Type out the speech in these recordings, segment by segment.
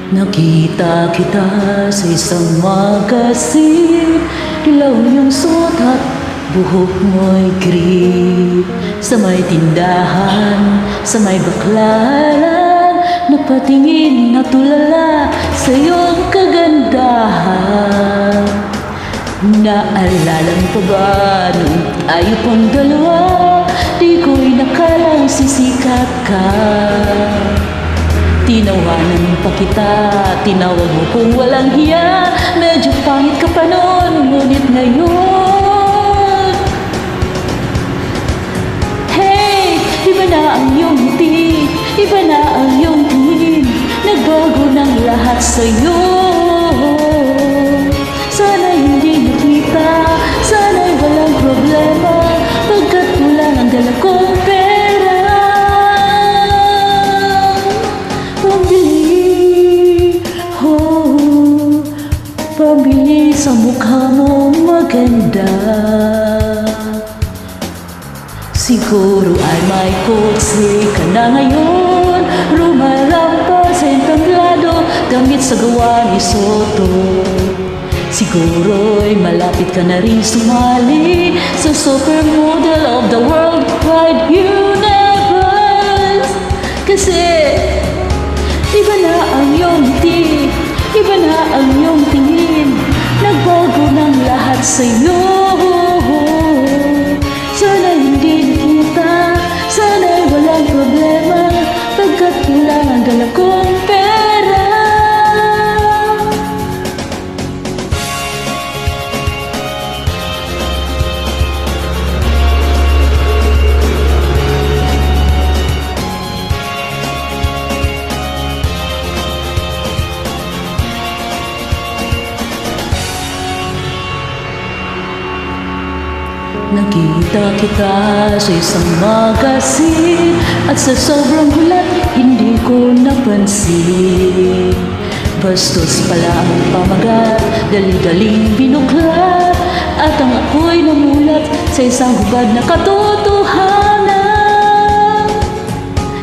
Nakita kita sa isang magasin, ilaw yung suot at buhok mo'y green. Sa may tindahan, sa may baklaran, napatingin na tulala sa iyong kagandahan. Naalala mo pa ba nung tayo pang dalawa, di ko'y nakalang sisikat ka. Tinawanan pa kita, tinawag mo kung walang hiya. Medyo pangit ka pa noon, ngunit ngayon, hey, iba na ang iyong ngiti, iba na ang iyong tingin. Nagbago ng lahat sa'yo. Sana'y hindi nakita, sana'y walang problema, pagkat kulang ang dala kong pera. Pambili sa mukha mo maganda. Siguro ay may kotse ka na ngayon, rumarampas sa entablado, gamit sa gawa ni Soto. Siguro ay malapit ka na rin sumali sa supermodel of the worldwide universe. Kasi iba na ang iyong ngiti, iba na ang iyong tingin. Nagbago ng lahat sa'yo. Sana'y hindi nakita, sana'y walang problema, pagkat kulang ang dala kong pera. Nakita kita sa isang magasin, at sa sobrang gulat, hindi ko napansin. Bastos pala ang pamagat, dali-daling binuklat, at ang ako'y namulat sa isang hubad na katotohanan.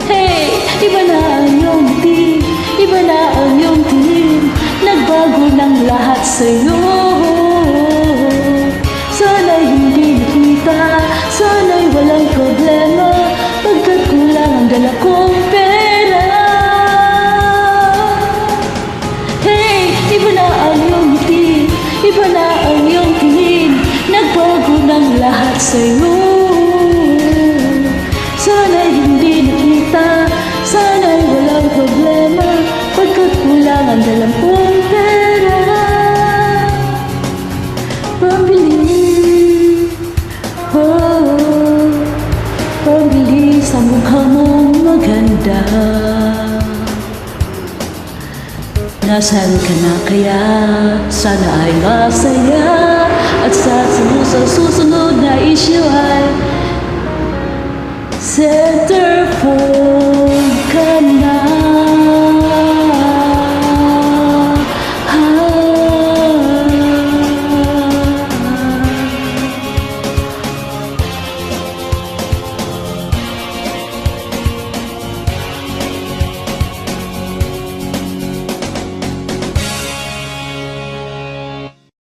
Hey, iba na ang iyong ngiti, iba na ang iyong tingin. Nagbago ng lahat sa'yo. Sana'y hindi nakita, sana'y walang problema, pagkat kulang ang dala kong pera. Hey, iba na ang iyong ngiti, iba na ang iyong tingin. Nagbago ng lahat sa'yo. Sana'y hindi nakita, sana'y walang problema, pagkat kulang ang dala kong pera. Pambili sa mukha mong maganda. Nasaan ka na kaya? Sana ay masaya, at sa susunod na issue ay center